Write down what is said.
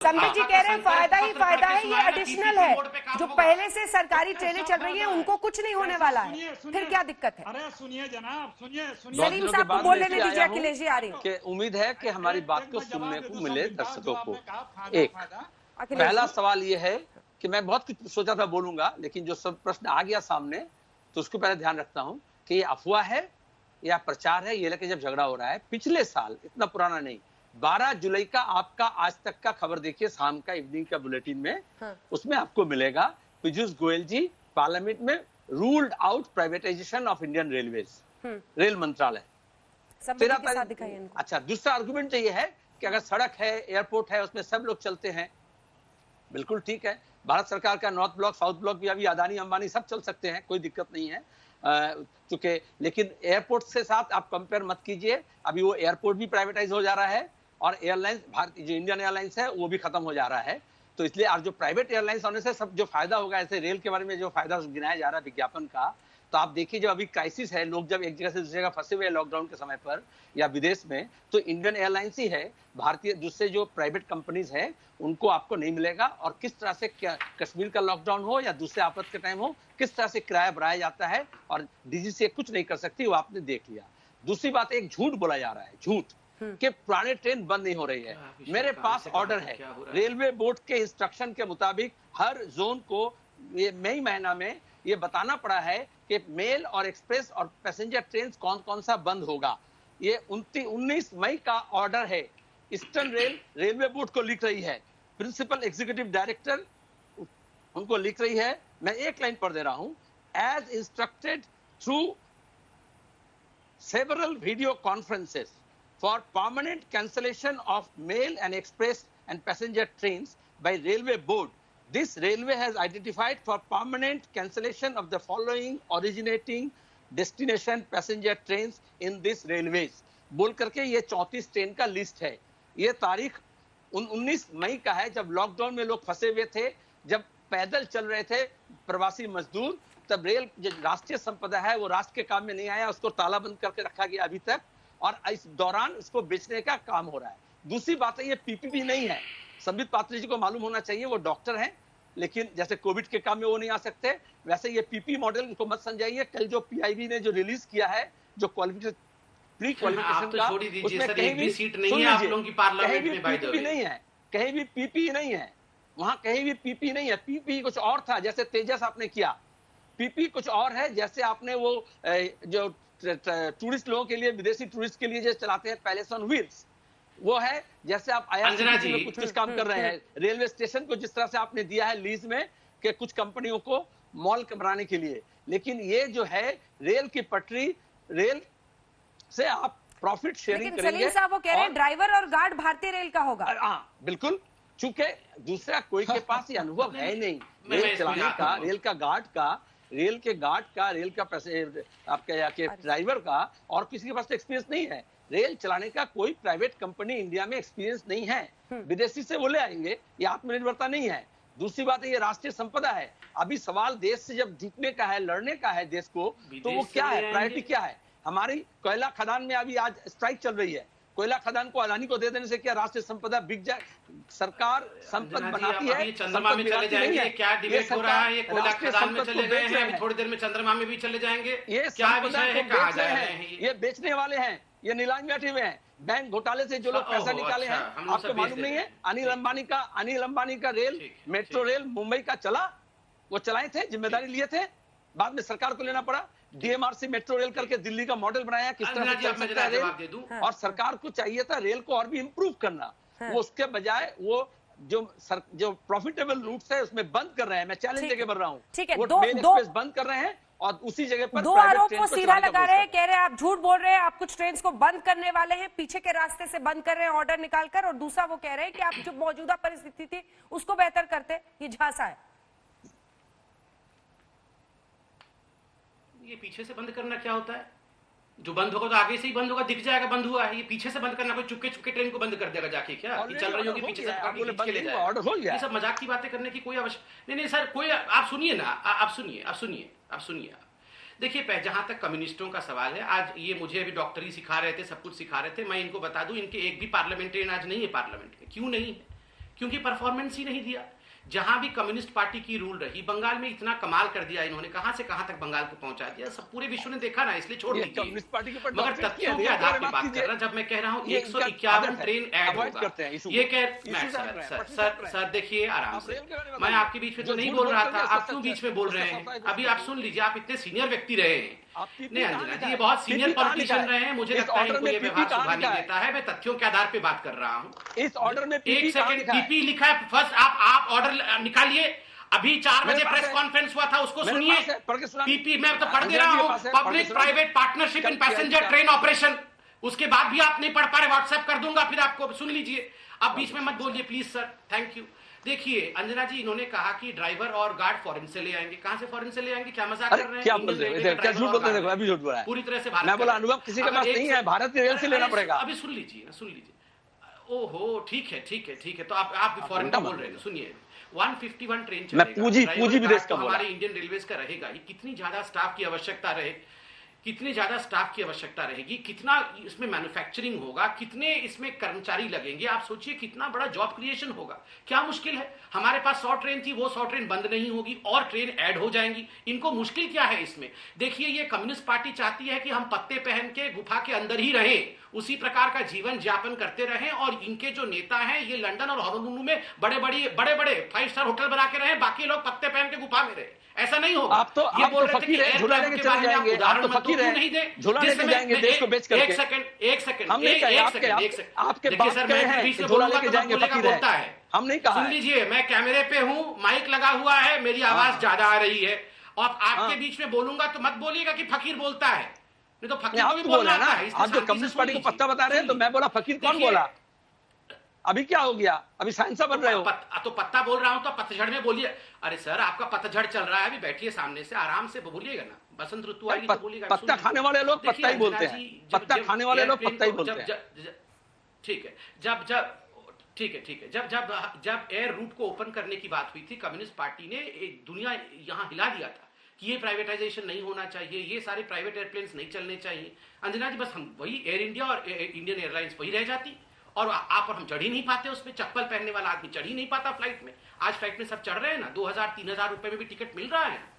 संबित जी कह रहे हैं फायदा ही फायदा है, ये एडिशनल है। जो पहले से सरकारी ट्रेनें चल रही हैं उनको कुछ नहीं होने वाला है, फिर क्या दिक्कत है? अरे सुनिए जनाब, सुनिए सलीम साहब को बोल लेने दीजिए, अखिलेश जी आ रही है। उम्मीद है कि हमारी बात को सुनने को मिले दर्शकों को। एक पहला सवाल ये है कि मैं बहुत कुछ सोचा था बोलूंगा, लेकिन जो सब प्रश्न आ गया सामने तो उसको पहले ध्यान रखता हूं कि ये अफवाह है या प्रचार है। ये लेके जब झगड़ा हो रहा है पिछले साल, इतना पुराना नहीं, 12 जुलाई का आपका आज तक का खबर देखिए, शाम का इवनिंग का बुलेटिन में, उसमें आपको मिलेगा पीयूष गोयल जी पार्लियामेंट में ruled out privatisation of Indian railways, rail मंत्रालय। अच्छा, दूसरा आर्गुमेंट ये है कि अगर सड़क है, एयरपोर्ट है, उसमें सब लोग चलते हैं, बिल्कुल ठीक है। भारत सरकार का नॉर्थ ब्लॉक, साउथ ब्लॉक भी अभी अदानी अंबानी सब चल सकते हैं, कोई दिक्कत नहीं है चूंकि, लेकिन एयरपोर्ट से साथ आप कंपेयर मत कीजिए। अभी वो एयरपोर्ट भी प्राइवेटाइज हो जा रहा है और एयरलाइंस, भारतीय जो इंडियन एयरलाइंस है वो भी खत्म हो जा रहा है। तो इसलिए और जो प्राइवेट एयरलाइंस होने से सब जो फायदा होगा, ऐसे रेल के बारे में जो फायदा गिनाया जा रहा है विज्ञापन का, तो आप देखिए जब अभी क्राइसिस है, लोग जब एक जगह से दूसरी जगह फंसे हुए हैं लॉकडाउन के समय पर या विदेश में, तो इंडियन एयरलाइंस ही है, भारतीय दूसरे जो प्राइवेट कंपनीज है उनको आपको नहीं मिलेगा। और किस तरह से कश्मीर का लॉकडाउन हो या दूसरे आफत के टाइम हो, किस तरह से किराया बढ़ाया जाता है और डीजीसीए कुछ नहीं कर सकती, वो आपने देख लिया। दूसरी बात, एक झूठ बोला जा रहा है, झूठ कि पुराने ट्रेन बंद नहीं हो रही है। मेरे पास ऑर्डर है, रेलवे बोर्ड के इंस्ट्रक्शन के मुताबिक हर जोन को ये मई महीना में ये बताना पड़ा है कि मेल और एक्सप्रेस और पैसेंजर ट्रेन कौन कौन सा बंद होगा। ये 19 मई का ऑर्डर है। ईस्टर्न रेल रेलवे बोर्ड को लिख रही है, प्रिंसिपल एग्जीक्यूटिव डायरेक्टर उनको लिख रही है। मैं एक लाइन पढ़ दे रहा हूं, as instructed through several video conferences for permanent cancellation of mail and express and passenger trains by railway board, this railway has identified for permanent cancellation of the following originating destination passenger trains in this railways, बोल करके ये 34 train का list है। ये तारीख 19 मई का है, जब लॉकडाउन में लोग फंसे हुए थे, जब पैदल चल रहे थे प्रवासी मजदूर, तब रेल जो राष्ट्रीय संपदा है वो राष्ट्र के काम में नहीं आया, उसको तालाबंद करके रखा गया अभी तक, और इस दौरान इसको बेचने का काम हो रहा है। दूसरी बात है, ये पीपीपी नहीं है। संबित पात्रा जी को मालूम होना चाहिए, वो डॉक्टर हैं, लेकिन जैसे कोविड के काम में वो नहीं आ सकते, वैसे ये पीपी मॉडल इनको मत समझाइए। कल जो पीआईबी ने जो रिलीज किया है, जो क्वालिफिकेशन प्री क्वालिफिकेशन का, उसमें कहीं भी सीट नहीं है आप लोगों की पार्लियामेंट में, पीपी नहीं है, कहीं भी पीपी नहीं है, वहां कहीं भी पीपी नहीं है। पीपी कुछ और था, जैसे तेजस आपने किया, पीपी कुछ और है, जैसे आपने वो जो टूरिस्ट लोगों के लिए, विदेशी टूरिस्ट के लिए जो चलाते हैं पैलेस ऑन व्हील्स, वो है। जैसे आप आईआरसीटीसी में कुछ काम कर रहे हैं, रेलवे स्टेशन को जिस तरह से आपने दिया है लीज में कि कुछ कंपनियों को मॉल बनाने के लिए, लेकिन ये जो है रेल की पटरी, रेल से आप प्रॉफिट शेयरिंग करेंगे। सलीम साहब वो कह रहे हैं ड्राइवर और गार्ड भारतीय रेल का होगा। हाँ बिल्कुल, चूंकि दूसरा कोई के पास ये अनुभव है नहीं रेल चलाने का, रेल का गार्ड का, रेल के गार्ड का, रेल का आपके ड्राइवर का, और किसी के पास तो एक्सपीरियंस नहीं है। रेल चलाने का कोई प्राइवेट कंपनी इंडिया में एक्सपीरियंस नहीं है, विदेशी से वो ले आएंगे, ये आत्मनिर्भरता नहीं है। दूसरी बात है, ये राष्ट्रीय संपदा है। अभी सवाल देश से जब जीतने का है, लड़ने का है देश को, तो वो क्या है, प्रायोरिटी क्या है? हमारी कोयला खदान में अभी आज स्ट्राइक चल रही है, कोयला खदान को अदानी को दे देने से क्या राष्ट्रीय संपदा बिक जाए? सरकार संपद बनाती है, चंद्रमा में चले जाएंगे, क्या डिबेट हो रहा है? ये कोयला खदान में चले गए हैं, थोड़ी देर में चंद्रमा में भी चले जाएंगे, ये क्या विषय है, कहा जा रहे हैं? ये बेचने वाले हैं, ये नीलामी बैठे हुए हैं। बैंक घोटाले से जो लोग पैसा निकाले हैं, आपको मालूम नहीं है? अनिल अंबानी का रेल, मेट्रो रेल मुंबई का चला, वो चलाए थे, जिम्मेदारी लिए थे, बाद में सरकार को लेना पड़ा। डीएमआरसी मेट्रो रेल करके दिल्ली का मॉडल बनाया, किस तरह से चल सकता है रेल, और सरकार को चाहिए था रेल को और भी इंप्रूव करना। वो उसके बजाय वो जो प्रॉफिटेबल रूट्स है उसमें बंद कर रहे हैं। मैं चैलेंज लेके बढ़ रहा हूँ, वो मेल एक्सप्रेस बंद कर रहे हैं और उसी जगह पर दो आरोप वो सीधा लगा रहे हैं, कह रहे हैं आप झूठ बोल रहे हैं, आप कुछ ट्रेन को बंद करने वाले हैं, पीछे के रास्ते से बंद कर रहे हैं ऑर्डर निकालकर, और दूसरा वो कह रहे हैं कि आप जो मौजूदा परिस्थिति थी उसको बेहतर करते। ये झांसा है। ये पीछे से बंद करना क्या होता है? जो बंद होगा तो आगे से ही बंद होगा, दिख जाएगा बंद हुआ है। ये पीछे से बंद करना, कोई चुपके चुपके ट्रेन को बंद कर देगा जाके क्या? ये चल रही होगी पीछे से के ले जाएगा। ये सब मजाक की बातें करने की कोई आवश्यकता नहीं सर, कोई आप सुनिए ना, आप सुनिए। देखिए, जहां तक कम्युनिस्टों का सवाल है, आज ये मुझे अभी डॉक्टरी सिखा रहे थे, सब कुछ सिखा रहे थे, मैं इनको बता दूं, इनके एक भी पार्लियामेंटेरियन आज नहीं है पार्लियामेंट में। क्यों नहीं है? क्योंकि परफॉर्मेंस ही नहीं दिया। जहां भी कम्युनिस्ट पार्टी की रूल रही, बंगाल में इतना कमाल कर दिया इन्होंने, कहां से कहां तक बंगाल को पहुंचा दिया, सब पूरे विश्व ने देखा ना, इसलिए छोड़ दीजिए। मगर तथ्यों के आधार पे बात कर रहा, जब मैं कह रहा हूं 151 ट्रेन ऐड होगा, ये कह सर देखिए आराम से, मैं आपके बीच में तो नहीं बोल रहा था, आप क्यों बीच में बोल रहे हैं? अभी आप सुन लीजिए, आप इतने सीनियर व्यक्ति रहे हैं। नहीं अंजना जी, ये बहुत सीनियर पॉलिटिशियन रहे हैं, मुझे लगता है इनको ये व्यवहार सुधार नहीं देता है। मैं तथ्यों के आधार पे बात कर रहा हूं। इस ऑर्डर में एक सेकंड, पीपी लिखा है फर्स्ट, आप ऑर्डर निकालिए। अभी 4 बजे प्रेस कॉन्फ्रेंस हुआ था, उसको सुनिए। पीपी मैं तो पढ़ दे रहा हूं, public private partnership in passenger train operation. उसके बाद भी आप नहीं पढ़ पा रहे, व्हाट्सएप कर दूंगा, फिर आपको सुन लीजिए। आप बीच में मत बोलिए प्लीज सर, थैंक यू। देखिए अंजना जी, इन्होंने कहा कि ड्राइवर और गार्ड फॉरेन से ले आएंगे। कहाँ से फॉरेन से ले आएंगे? क्या मजाक कर रहे हैं? क्या बोल रहे हैं? क्या झूठ बोलते हैं? अभी झूठ बोला है पूरी तरह से। भारत मैं बोला अनुभव किसी के पास नहीं है, भारत की रेल से लेना पड़ेगा। अभी सुन लीजिए। ओहो ठीक है। तो आप भी फॉरेन का बोल रहे हैं, सुनिए। 151 ट्रेन चलेगा, मैं पूंजी विदेश का बोला। हमारे इंडियन रेलवेज का रहेगा ही। कितनी ज्यादा स्टाफ की आवश्यकता रहेगी, कितना इसमें मैन्युफैक्चरिंग होगा, कितने इसमें कर्मचारी लगेंगे, आप सोचिए कितना बड़ा जॉब क्रिएशन होगा। क्या मुश्किल है? हमारे पास 100 ट्रेन थी, वो 100 ट्रेन बंद नहीं होगी और ट्रेन ऐड हो जाएंगी। इनको मुश्किल क्या है इसमें? देखिए, ये कम्युनिस्ट पार्टी चाहती है कि हम पत्ते पहन के गुफा के अंदर ही रहें, उसी प्रकार का जीवन यापन करते रहें, और इनके जो नेता हैं ये लंदन और हॉनोलुलु में बड़े 5 स्टार होटल बना के रहे, बाकी लोग पत्ते पहन के गुफा में रहे। ऐसा नहीं होगा। आप तो फकीर हैं, झूला लेके चले जाएंगे। आप तो फकीर हैं, झूला लेके जाएंगे देश को बेच करके। एक सेकंड हम नहीं कहे, आपके बाप कहे हैं झूला लेके जाएंगे, फकीर हैं। हम नहीं कहा। सुन लीजिए, मैं कैमरे पे हूं, माइक लगा हुआ है, मेरी आवाज ज्यादा आ रही है, और आपके बीच में बोलूंगा तो मत बोलिएगा कि फकीर बोलता है, नहीं तो फकीर को भी बोलना आता है। आप जो कम्युनिस्ट पार्टी को पत्ता बता रहे हैं, तो मैं बोला फकीर कौन बोला? अभी क्या हो गया? अभी साइंसा बन रहे हो। तो पत्ता बोल रहा हूं तो पतझड़ में बोलिए। अरे सर, आपका पतझड़ चल रहा है, अभी बैठिए सामने से, आराम से बोलिएगा ना। बसंत ऋतु आएगी तो बोलिएगा। पत्ता खाने वाले लोग पत्ता ही बोलते हैं, पत्ता खाने वाले लोग पत्ता ही बोलते हैं। ठीक है, ठीक है। जब एयर रूट को ओपन करने की बात हुई थी, कम्युनिस्ट पार्टी ने दुनिया यहां हिला दिया था कि ये प्राइवेटाइजेशन नहीं होना चाहिए, ये सारे प्राइवेट एयरप्लेन्स नहीं चलने चाहिए। अंजना जी, बस हम वही एयर इंडिया और इंडियन एयरलाइंस वही रह जाती, और आप और हम चढ़ ही नहीं पाते उसमें। चप्पल पहनने वाला आदमी चढ़ ही नहीं पाता फ्लाइट में। आज फ्लाइट में सब चढ़ रहे हैं ना, 2000-3000 रुपए में भी टिकट मिल रहा है।